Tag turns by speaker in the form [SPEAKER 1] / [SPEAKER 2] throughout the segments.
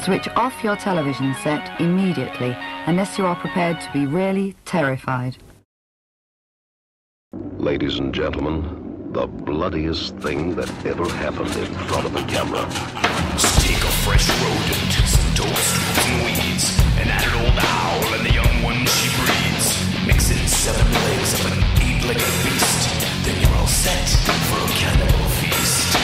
[SPEAKER 1] Switch off your television set immediately unless you are prepared to be really terrified.
[SPEAKER 2] Ladies and gentlemen, the bloodiest thing that ever happened in front of a camera.
[SPEAKER 3] Take a fresh rodent, some toast, some weeds, an added old owl and the young ones she breeds. Mix in 7 legs of an 8-legged beast, then you're all set for a cannibal feast.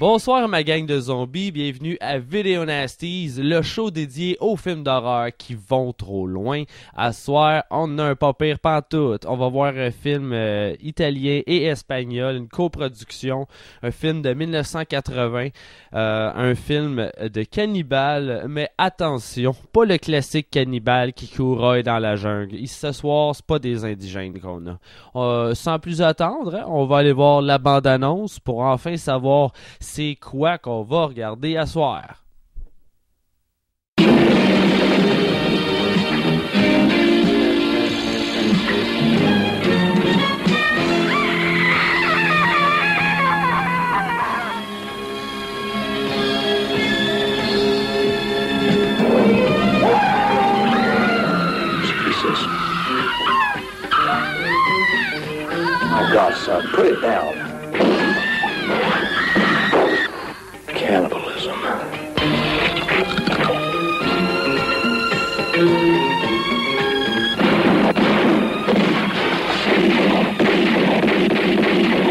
[SPEAKER 4] Bonsoir ma gang de zombies, bienvenue à Video Nasties, le show dédié aux films d'horreur qui vont trop loin. À ce soir, on a un pas pire pantoute. On va voir un film italien et espagnol, une coproduction, un film de 1980, un film de cannibale, mais attention, pas le classique cannibale qui couraille dans la jungle. Ce soir, c'est pas des indigènes qu'on a. Sans plus attendre, hein, on va aller voir la bande-annonce pour enfin savoir c'est quoi qu'on va regarder à soir.
[SPEAKER 2] Jesus.
[SPEAKER 5] My God, son, put it down. Cannibalism.
[SPEAKER 6] He's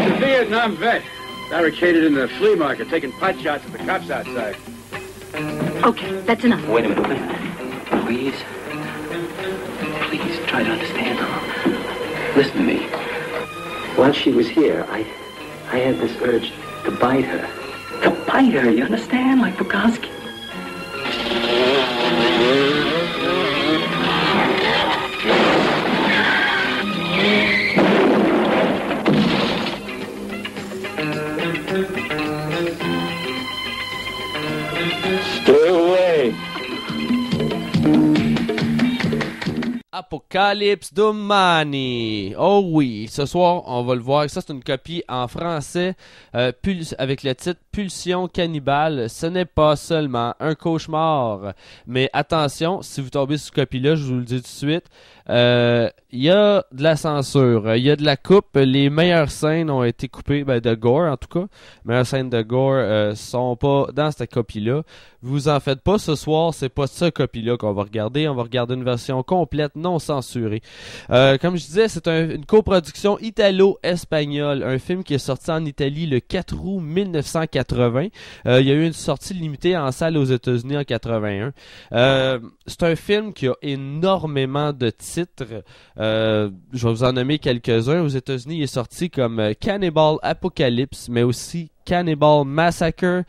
[SPEAKER 6] a Vietnam vet, barricaded in the flea market, taking pot shots at the cops outside.
[SPEAKER 7] Okay, that's enough.
[SPEAKER 5] Wait a minute. Please. Please try to understand. Listen to me. While she was here, I had this urge to bite her. To bite her, you understand? Like Bukowski. Stay away.
[SPEAKER 4] Apocalypse Domani. Oh oui, ce soir, on va le voir. Ça, c'est une copie en français avec le titre Pulsion cannibale. Ce n'est pas seulement un cauchemar. Mais attention, si vous tombez sur cette copie-là, je vous le dis tout de suite, il y a de la censure, il y a de la coupe. Les meilleures scènes ont été coupées, de gore en tout cas. Les meilleures scènes de gore sont pas dans cette copie-là. Vous en faites pas, ce soir, c'est pas cette copie-là qu'on va regarder. On va regarder une version complète, non censurée. Comme je disais, c'est une coproduction italo-espagnole. Un film qui est sorti en Italie le 4 août 1980. Il y a eu une sortie limitée en salle aux États-Unis en 81. C'est un film qui a énormément de titres. Je vais vous en nommer quelques-uns. Aux États-Unis, il est sorti comme Cannibal Apocalypse, mais aussi Cannibal Massacre,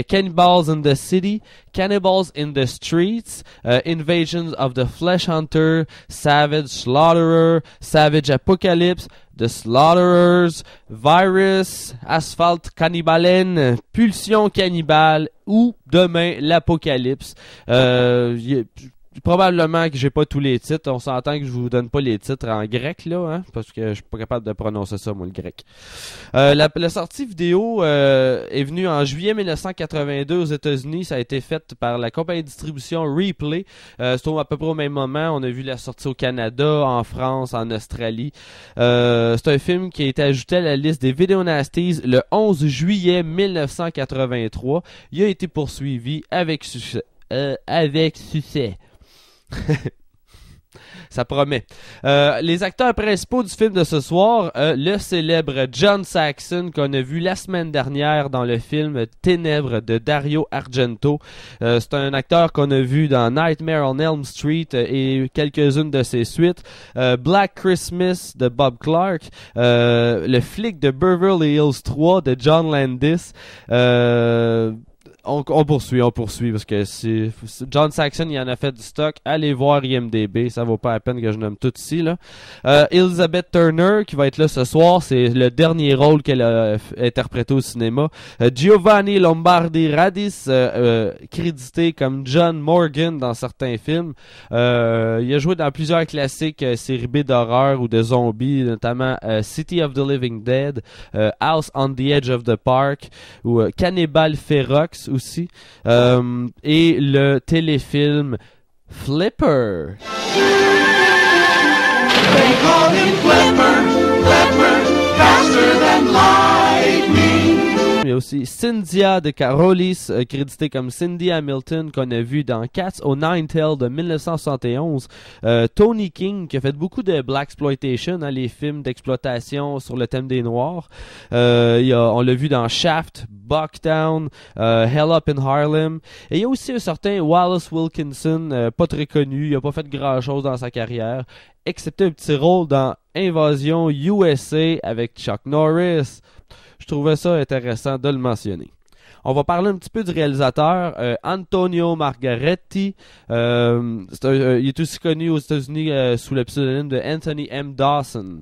[SPEAKER 4] Cannibals in the City, Cannibals in the Streets, Invasions of the Flesh Hunter, Savage Slaughterer, Savage Apocalypse, The Slaughterers, Virus, Asphalt Cannibalen, Pulsion Cannibale ou demain l'Apocalypse. Probablement que j'ai pas tous les titres. On s'entend que je vous donne pas les titres en grec là, hein, parce que je suis pas capable de prononcer ça moi le grec. La sortie vidéo est venue en juillet 1982 aux États-Unis. Ça a été fait par la compagnie de distribution Replay. C'est à peu près au même moment. On a vu la sortie au Canada, en France, en Australie. C'est un film qui a été ajouté à la liste des Video Nasties le 11 juillet 1983. Il a été poursuivi avec succès. Ça promet. Les acteurs principaux du film de ce soir, le célèbre John Saxon qu'on a vu la semaine dernière dans le film Ténèbres de Dario Argento. C'est un acteur qu'on a vu dans Nightmare on Elm Street et quelques-unes de ses suites. Black Christmas de Bob Clark, le flic de Beverly Hills 3 de John Landis. On poursuit, parce que John Saxon, il en a fait du stock. Allez voir IMDb, ça vaut pas la peine que je nomme tout ici, là. Elizabeth Turner, qui va être là ce soir, c'est le dernier rôle qu'elle a interprété au cinéma. Giovanni Lombardi Radis, crédité comme John Morgan dans certains films. Il a joué dans plusieurs classiques série B d'horreur ou de zombies, notamment City of the Living Dead, House on the Edge of the Park, ou Cannibal Ferox aussi, et le téléfilm Flipper.
[SPEAKER 8] They call him Flipper, faster than lightning.
[SPEAKER 4] Il y a aussi Cynthia de Carolis, créditée comme Cindy Hamilton, qu'on a vu dans Cats au Ninetale de 1971. Tony King, qui a fait beaucoup de blaxploitation, les films d'exploitation sur le thème des Noirs. On l'a vu dans Shaft, Bucktown, Hell Up in Harlem. Et il y a aussi un certain Wallace Wilkinson, pas très connu, il a pas fait grand-chose dans sa carrière, excepté un petit rôle dans Invasion USA avec Chuck Norris. Je trouvais ça intéressant de le mentionner. On va parler un petit peu du réalisateur, Antonio Margaretti. Il est aussi connu aux États-Unis sous le pseudonyme de Anthony M. Dawson.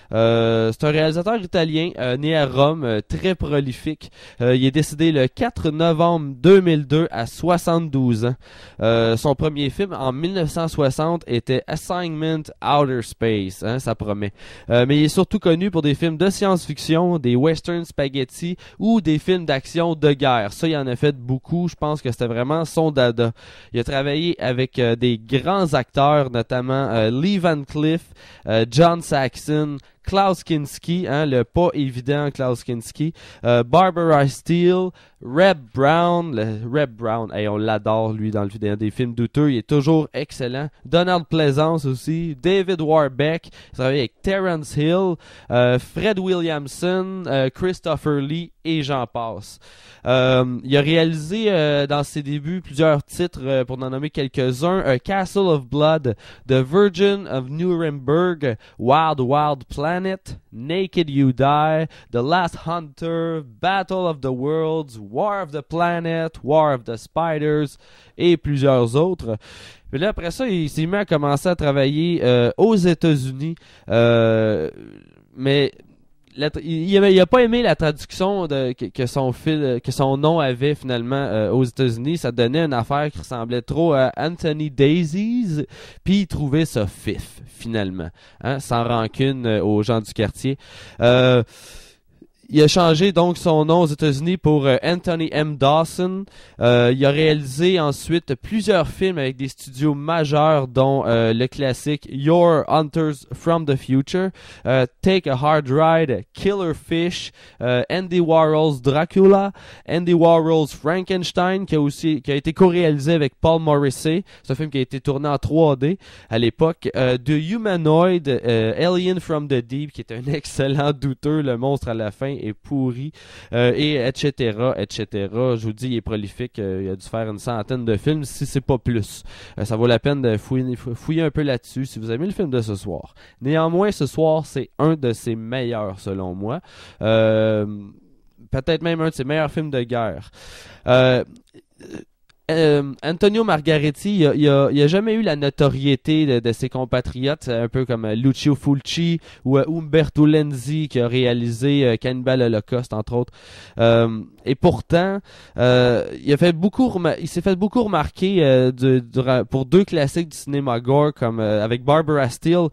[SPEAKER 4] C'est un réalisateur italien né à Rome, très prolifique. Il est décédé le 4 novembre 2002 à 72 ans. Son premier film en 1960 était Assignment Outer Space, ça promet. Mais il est surtout connu pour des films de science-fiction, des western spaghetti ou des films d'action de guerre. Ça, il en a fait beaucoup. Je pense que c'était vraiment son dada. Il a travaillé avec des grands acteurs, notamment Lee Van Cleef, John Saxon, Klaus Kinski, le pas évident Klaus Kinski, Barbara Steele, Reb Brown, on l'adore lui dans des films douteux, il est toujours excellent. Donald Pleasance aussi, David Warbeck, il travaille avec Terence Hill, Fred Williamson, Christopher Lee et j'en passe. Il a réalisé dans ses débuts plusieurs titres, pour n'en nommer quelques-uns, Castle of Blood, The Virgin of Nuremberg, Wild Wild Planet, Naked You Die, The Last Hunter, Battle of the Worlds, War of the Planet, War of the Spiders et plusieurs autres. Puis là, après ça, il s'est mis à commencer à travailler aux États-Unis, mais il a pas aimé la traduction que son nom avait finalement aux États-Unis. Ça donnait une affaire qui ressemblait trop à Anthony Daisies, puis il trouvait ça fif finalement, sans rancune aux gens du quartier. Il a changé donc son nom aux États-Unis pour Anthony M. Dawson. Il a réalisé ensuite plusieurs films avec des studios majeurs, dont le classique Your Hunters from the Future, Take a Hard Ride, Killer Fish, Andy Warhol's Dracula, Andy Warhol's Frankenstein, qui a été co-réalisé avec Paul Morrissey. C'est un film qui a été tourné en 3D à l'époque. The Humanoid, Alien from the Deep, qui est un excellent douteux, le monstre à la fin est pourri, et etc. Je vous dis, il est prolifique, il a dû faire une centaine de films, si c'est pas plus. Ça vaut la peine de fouiller un peu là-dessus, si vous aimez le film de ce soir. Néanmoins, ce soir, c'est un de ses meilleurs, selon moi. Peut-être même un de ses meilleurs films de guerre. Antonio Margaretti, il a jamais eu la notoriété de ses compatriotes, un peu comme Lucio Fulci ou Umberto Lenzi, qui a réalisé Cannibal Holocaust entre autres. Et pourtant, il s'est fait beaucoup remarquer pour deux classiques du cinéma gore, comme avec Barbara Steele,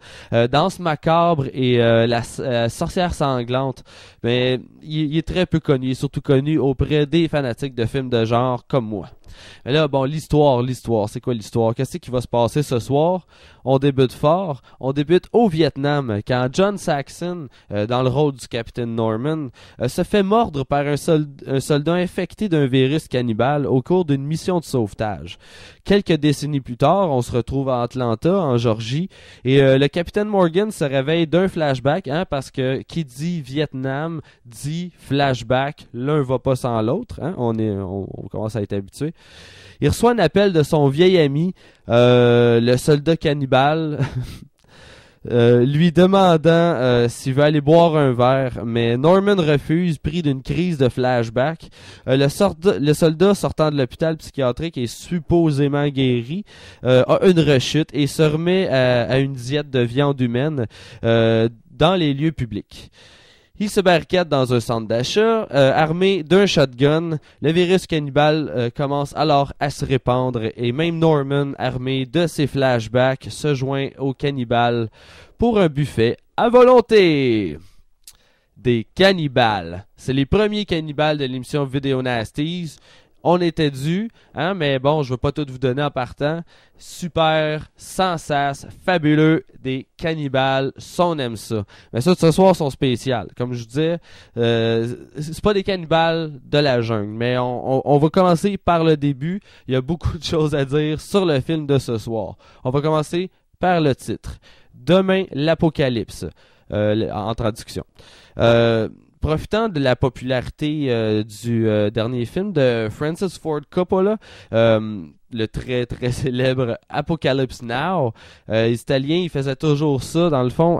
[SPEAKER 4] Danse macabre et la sorcière sanglante. Mais il est très peu connu. Il est surtout connu auprès des fanatiques de films de genre comme moi. Mais là, bon, l'histoire, c'est quoi l'histoire? Qu'est-ce qui va se passer ce soir? On débute fort. On débute au Vietnam, quand John Saxon, dans le rôle du capitaine Norman, se fait mordre par un soldat infecté d'un virus cannibale au cours d'une mission de sauvetage. Quelques décennies plus tard, on se retrouve à Atlanta, en Georgie, et le capitaine Morgan se réveille d'un flashback, parce que qui dit Vietnam dit flashback, l'un va pas sans l'autre, on commence à être habitué. Il reçoit un appel de son vieil ami, le soldat cannibale, lui demandant s'il veut aller boire un verre, mais Norman refuse, pris d'une crise de flashback. Le soldat sortant de l'hôpital psychiatrique est supposément guéri, a une rechute et se remet à une diète de viande humaine dans les lieux publics. Il se barricade dans un centre d'achat, armé d'un shotgun. Le virus cannibale commence alors à se répandre et même Norman, armé de ses flashbacks, se joint aux cannibales pour un buffet à volonté. Des cannibales. C'est les premiers cannibales de l'émission Video Nasties. On était dû, hein, mais bon, je veux pas tout vous donner en partant. Super, sans sas, fabuleux, des cannibales, ça on aime ça. Mais ça, ce soir, sont spéciales. Comme je vous disais, c'est pas des cannibales de la jungle, mais on va commencer par le début. Il y a beaucoup de choses à dire sur le film de ce soir. On va commencer par le titre. Demain, l'apocalypse, en traduction. Profitant de la popularité du dernier film de Francis Ford Coppola, le très très célèbre Apocalypse Now, les Italiens ils faisaient toujours ça dans le fond.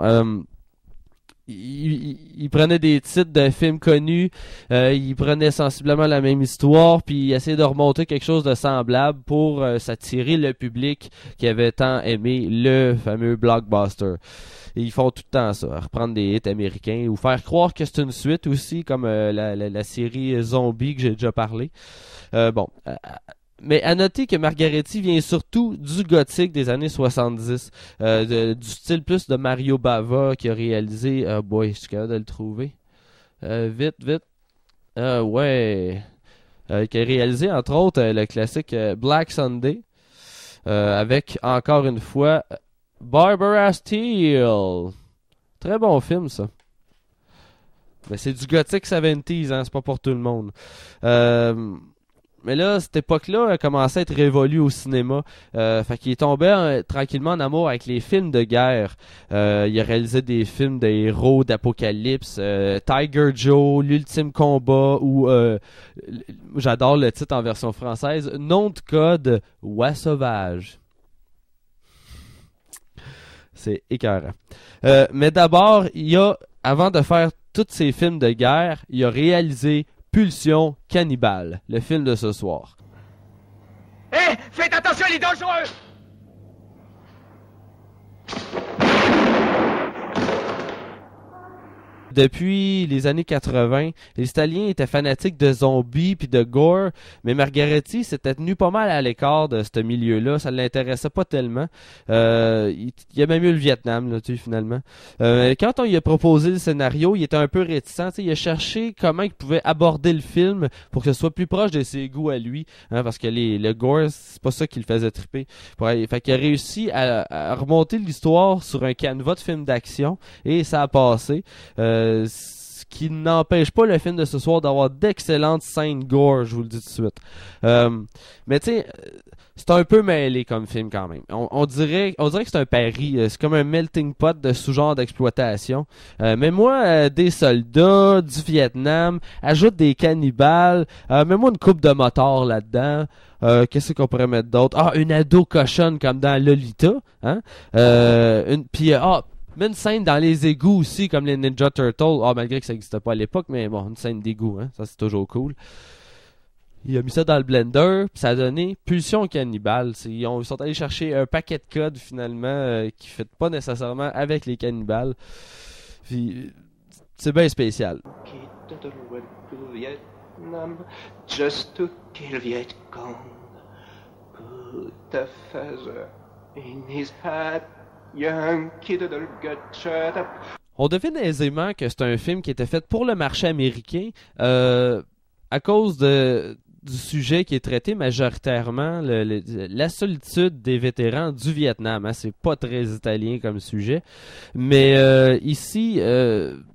[SPEAKER 4] Ils prenaient des titres de films connus, ils prenaient sensiblement la même histoire, puis ils essayaient de remonter quelque chose de semblable pour s'attirer le public qui avait tant aimé le fameux blockbuster. Et ils font tout le temps ça, reprendre des hits américains ou faire croire que c'est une suite aussi, comme la série Zombie que j'ai déjà parlé. Mais à noter que Margaretti vient surtout du gothique des années 70, du style plus de Mario Bava qui a réalisé... je suis capable de le trouver. Vite. Qui a réalisé entre autres le classique Black Sunday, avec encore une fois... Barbara Steele. Très bon film, ça. Mais c'est du gothique 70s, hein, c'est pas pour tout le monde. Mais là, cette époque-là a commencé à être révolue au cinéma. Fait qu'il est tombé tranquillement en amour avec les films de guerre. Il a réalisé des films de héros, d'apocalypse, Tiger Joe, L'Ultime Combat, ou j'adore le titre en version française, Nom de code, Oie sauvage. C'est écœurant. Mais d'abord, avant de faire tous ces films de guerre, il a réalisé Pulsion Cannibale, le film de ce soir.
[SPEAKER 8] Hé, faites attention, il est dangereux!
[SPEAKER 4] Depuis les années 80, les Italiens étaient fanatiques de zombies puis de gore, mais Margaretti s'était tenu pas mal à l'écart de ce milieu-là, ça ne l'intéressait pas tellement. Il aimait mieux le Vietnam, là, finalement. Quand on lui a proposé le scénario, il était un peu réticent. Il a cherché comment il pouvait aborder le film pour que ce soit plus proche de ses goûts à lui, hein, parce que le gore, c'est pas ça qui le faisait triper. Fait qu'il a réussi à remonter l'histoire sur un canevas de film d'action, et ça a passé. Ce qui n'empêche pas le film de ce soir d'avoir d'excellentes scènes gore, je vous le dis tout de suite. Mais tu sais, c'est un peu mêlé comme film quand même. On dirait que c'est un pari. C'est comme un melting pot de sous-genre d'exploitation. Mais moi, des soldats, du Vietnam, ajoute des cannibales, mets-moi une coupe de motards là-dedans. Qu'est-ce qu'on pourrait mettre d'autre? Une ado cochonne comme dans Lolita. Hein? Mais une scène dans les égouts aussi, comme les Ninja Turtles. Malgré que ça n'existait pas à l'époque, mais bon, une scène d'égout, hein, ça c'est toujours cool. Il a mis ça dans le blender, puis ça a donné Pulsion Cannibale. Ils sont allés chercher un paquet de codes, finalement, qui ne fit pas nécessairement avec les cannibales. Puis, c'est bien spécial.
[SPEAKER 9] Just to kill Viet Cong. Put a feather in his hat.
[SPEAKER 4] On devine aisément que c'est un film qui était fait pour le marché américain à cause du sujet qui est traité majoritairement, la solitude des vétérans du Vietnam. Hein. C'est pas très italien comme sujet. Mais ici,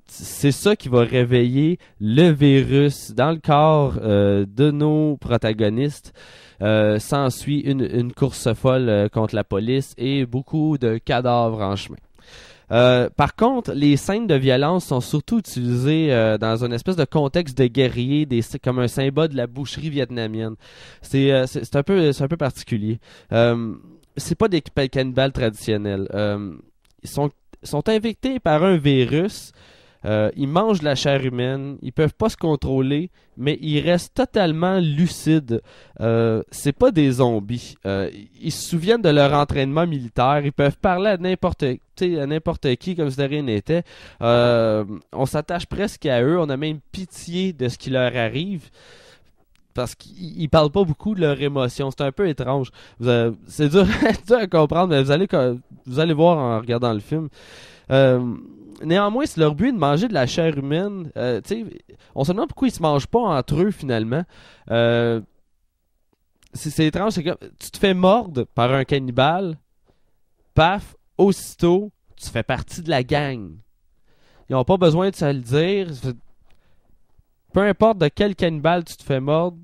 [SPEAKER 4] c'est ça qui va réveiller le virus dans le corps de nos protagonistes. S'ensuit une course folle contre la police et beaucoup de cadavres en chemin. Par contre, les scènes de violence sont surtout utilisées dans une espèce de contexte de guerrier, comme un symbole de la boucherie vietnamienne. C'est un peu particulier. C'est pas des cannibales traditionnels. Ils sont sont infectés par un virus. Ils mangent la chair humaine, ils peuvent pas se contrôler, mais ils restent totalement lucides. C'est pas des zombies. Ils se souviennent de leur entraînement militaire, ils peuvent parler à n'importe qui comme si de rien n'était. On s'attache presque à eux, on a même pitié de ce qui leur arrive. Parce qu'ils parlent pas beaucoup de leurs émotions. C'est un peu étrange. C'est dur à comprendre, mais vous allez voir en regardant le film. Néanmoins, si leur but est de manger de la chair humaine, on se demande pourquoi ils se mangent pas entre eux finalement. C'est étrange, c'est que tu te fais mordre par un cannibale, paf, aussitôt, tu fais partie de la gang. Ils n'ont pas besoin de se le dire. Peu importe de quel cannibale tu te fais mordre,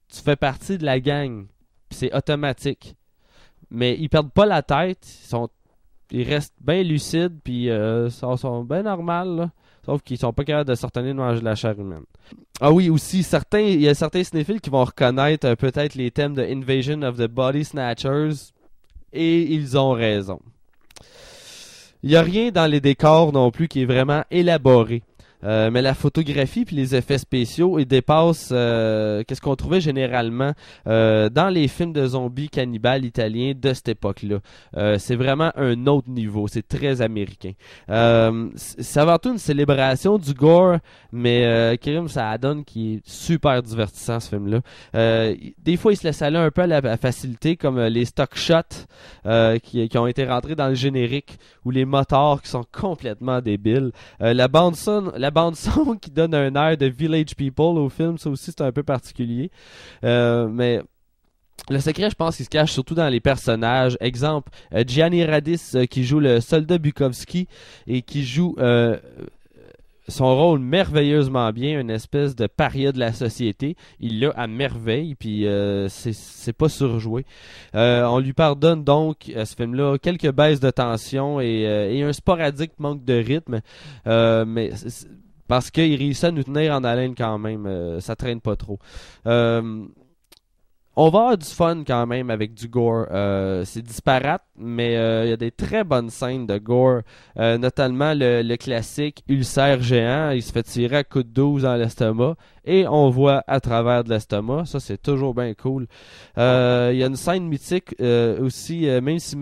[SPEAKER 4] tu fais partie de la gang. Puis c'est automatique. Mais ils perdent pas la tête, ils restent bien lucides, puis sont bien normales, là. Sauf qu'ils sont pas capables de se retenir de manger de la chair humaine. Ah oui, aussi, il y a certains cinéphiles qui vont reconnaître peut-être les thèmes de Invasion of the Body Snatchers, et ils ont raison. Il n'y a rien dans les décors non plus qui est vraiment élaboré. Mais la photographie puis les effets spéciaux, ils dépassent qu'est-ce qu'on trouvait généralement dans les films de zombies cannibales italiens de cette époque-là. C'est vraiment un autre niveau, c'est très américain. C'est avant tout une célébration du gore, mais ça donne qui est super divertissant ce film-là. Des fois, il se laisse aller un peu à la facilité, comme les stock shots qui ont été rentrés dans le générique, ou les motards qui sont complètement débiles. La bande son qui donne un air de Village People au film, ça aussi c'est un peu particulier. Mais le secret, je pense, il se cache surtout dans les personnages. Exemple, Gianni Radis qui joue le soldat Bukowski et qui joue son rôle merveilleusement bien, une espèce de paria de la société. Il l'a à merveille, puis c'est pas surjoué. On lui pardonne donc à ce film-là quelques baisses de tension et un sporadique manque de rythme, mais parce qu'il réussit à nous tenir en haleine quand même, ça traîne pas trop. On va avoir du fun quand même avec du gore. C'est disparate, mais il y a des très bonnes scènes de gore, notamment le classique ulcère géant. Il se fait tirer à coups de 12 dans l'estomac et on voit à travers de l'estomac. Ça, c'est toujours bien cool. Il y a une scène mythique aussi, même si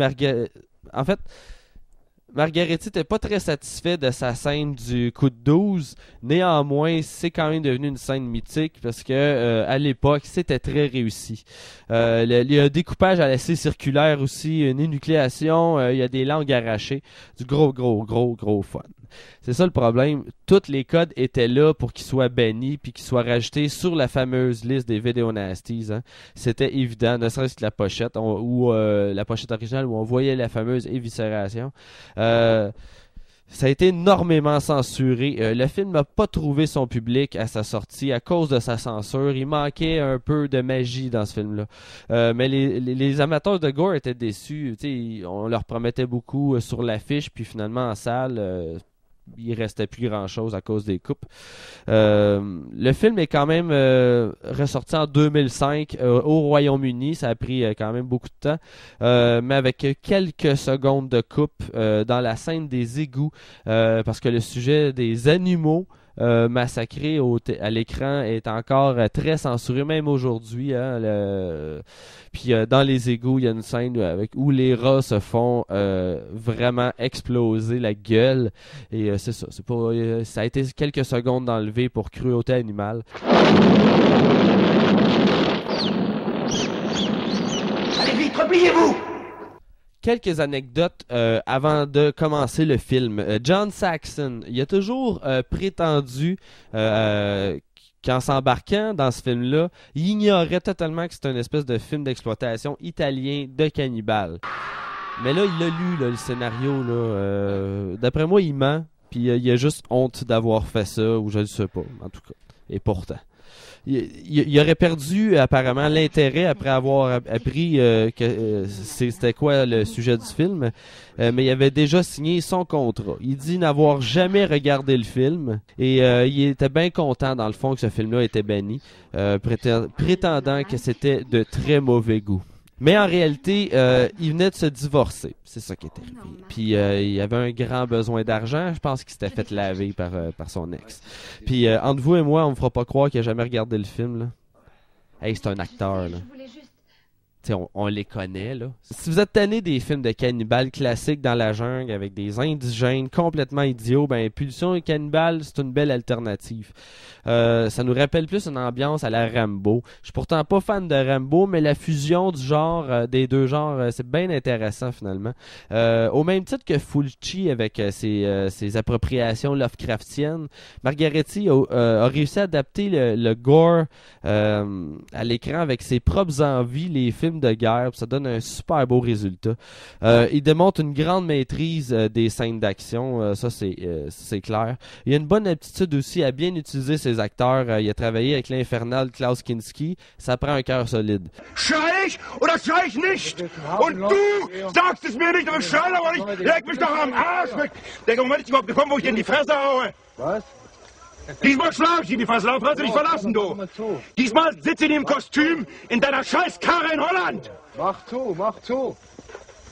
[SPEAKER 4] Margaretti n'était pas très satisfait de sa scène du coup de 12. Néanmoins, c'est quand même devenu une scène mythique parce que à l'époque, c'était très réussi. Il y a un découpage à la scie circulaire aussi, une énucléation, il y a des langues arrachées. Du gros fun. C'est ça le problème. Tous les codes étaient là pour qu'ils soient bannis puis qu'ils soient rajoutés sur la fameuse liste des Video Nasties. Hein. C'était évident, ne serait-ce que la pochette ou la pochette originale où on voyait la fameuse éviscération. Ça a été énormément censuré. Le film n'a pas trouvé son public à sa sortie à cause de sa censure. Il manquait un peu de magie dans ce film-là. Mais les amateurs de gore étaient déçus. On leur promettait beaucoup sur l'affiche, puis finalement en salle, il restait plus grand-chose à cause des coupes. Le film est quand même ressorti en 2005 au Royaume-Uni. Ça a pris quand même beaucoup de temps, mais avec quelques secondes de coupe dans la scène des égouts, parce que le sujet des animaux massacrés à l'écran est encore très censuré, même aujourd'hui. Hein, Puis dans les égouts, il y a une scène où les rats se font vraiment exploser la gueule. Et c'est ça. Ça a été quelques secondes d'enlever pour cruauté animale.
[SPEAKER 8] Allez vite, repliez-vous!
[SPEAKER 4] Quelques anecdotes avant de commencer le film. John Saxon, il a toujours prétendu qu'en s'embarquant dans ce film-là, il ignorait totalement que c'était une espèce de film d'exploitation italien de cannibales. Mais là, il a lu le scénario. Là, d'après moi, il ment, puis il a juste honte d'avoir fait ça, ou je ne sais pas, en tout cas. Et pourtant. Il aurait perdu apparemment l'intérêt après avoir appris que c'était quoi le sujet du film, mais il avait déjà signé son contrat. Il dit n'avoir jamais regardé le film et il était bien content dans le fond que ce film-là était banni, prétendant que c'était de très mauvais goût. Mais en réalité, il venait de se divorcer. C'est ça qui est arrivé. Puis il avait un grand besoin d'argent. Je pense qu'il s'était fait laver par son ex. Puis entre vous et moi, on me fera pas croire qu'il a jamais regardé le film, là. Hey, c'est un acteur, là. T'sais, on les connaît, là. Si vous êtes tanné des films de cannibales classiques dans la jungle avec des indigènes complètement idiots, ben Pulsion et Cannibale, c'est une belle alternative. Ça nous rappelle plus une ambiance à la Rambo. Je suis pourtant pas fan de Rambo, mais la fusion du genre, des deux genres, c'est bien intéressant finalement. Au même titre que Fulci avec ses appropriations Lovecraftiennes, Margaretti a réussi à adapter le gore à l'écran avec ses propres envies, les films de guerre, ça donne un super beau résultat. Il démontre une grande maîtrise des scènes d'action, ça c'est clair. Il a une bonne aptitude aussi à bien utiliser ses acteurs. Il a travaillé avec l'infernal Klaus Kinski, ça prend un cœur solide.
[SPEAKER 8] Schrei ich oder schrei ich nicht? Und du sagst es mir nicht, aber schrei aber nicht. Leg mich doch am Arsch weg. Der Moment ist überhaupt gekommen, wo ich dir in die Fresse haue. Was? Diesmal schlage ich in die Fresse, darauf kannst du dich verlassen, du. Diesmal sitze ich in dem Kostüm in deiner Scheißkarre in Holland.
[SPEAKER 10] Mach zu.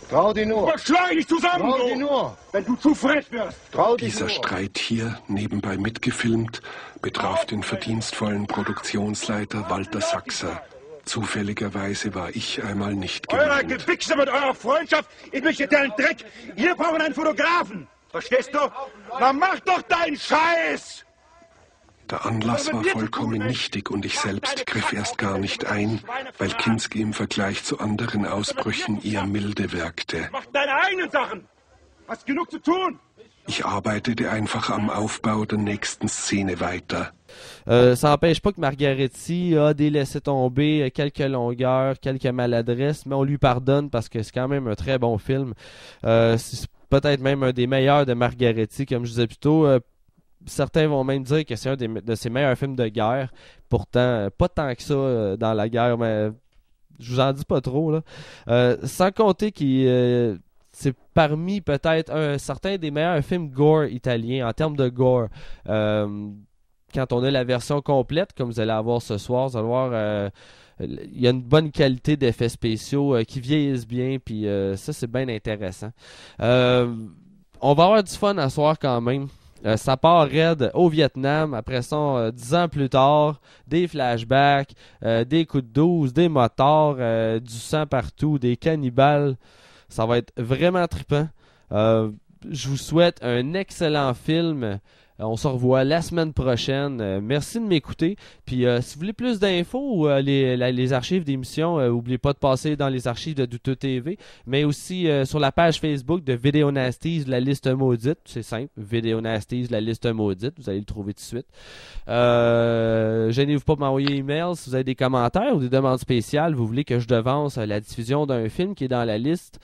[SPEAKER 10] Trau dich nur.
[SPEAKER 8] Was schlage ich dich zusammen,
[SPEAKER 10] Trau dich nur.
[SPEAKER 8] Wenn du zu frech wirst.
[SPEAKER 11] Dieser Streit hier, nebenbei mitgefilmt, betraf den verdienstvollen Produktionsleiter Walter Sachser. Zufälligerweise war ich einmal nicht
[SPEAKER 8] gemeint. Euer
[SPEAKER 11] gemeint.
[SPEAKER 8] Gewichse mit eurer Freundschaft, ich möchte dir einen Dreck. Wir brauchen einen Fotografen. Verstehst du? Na mach doch deinen Scheiß!
[SPEAKER 11] Der Anlass war vollkommen nichtig und ich selbst griff erst gar nicht ein, weil Kinski im Vergleich zu anderen Ausbrüchen eher milde wirkte.
[SPEAKER 8] Mach deine eigenen Sachen! Hast genug zu tun!
[SPEAKER 11] Ich arbeitete einfach am Aufbau der nächsten Szene weiter.
[SPEAKER 4] Ça n'empêche pas que Margaretti a délaissé tomber quelques longueurs, quelques maladresses, mais on lui pardonne parce que c'est quand même un très bon film. C'est peut-être même un des meilleurs de Margaretti, comme je disais plus tôt. Certains vont même dire que c'est un de ses meilleurs films de guerre. Pourtant, pas tant que ça dans la guerre, mais je vous en dis pas trop, là. Sans compter qu'il c'est parmi peut-être certains des meilleurs films gore italiens en termes de gore. Quand on a la version complète, comme vous allez avoir ce soir, vous allez voir, il y a une bonne qualité d'effets spéciaux qui vieillissent bien, puis ça c'est bien intéressant. On va avoir du fun à soir quand même. Ça part raide au Vietnam, après ça, 10 ans plus tard, des flashbacks, des coups de 12, des motards, du sang partout, des cannibales. Ça va être vraiment trippant. Je vous souhaite un excellent film. On se revoit la semaine prochaine. Merci de m'écouter. Puis si vous voulez plus d'infos ou les archives d'émissions, n'oubliez pas de passer dans les archives de Douteux TV, mais aussi sur la page Facebook de Vidéo Nasties, la liste maudite. C'est simple, Vidéo Nasties, la liste maudite. Vous allez le trouver tout de suite. Gênez-vous pas de m'envoyer un email si vous avez des commentaires ou des demandes spéciales. Vous voulez que je devance la diffusion d'un film qui est dans la liste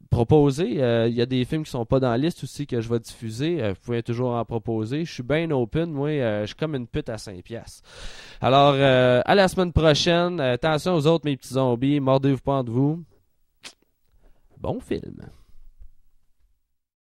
[SPEAKER 4] proposer. Il y a des films qui sont pas dans la liste aussi que je vais diffuser. Vous pouvez toujours en proposer. Je suis bien open. Moi, je suis comme une pute à 5$. Alors, à la semaine prochaine. Attention aux autres, mes petits zombies. Mordez-vous pas entre vous. Bon film.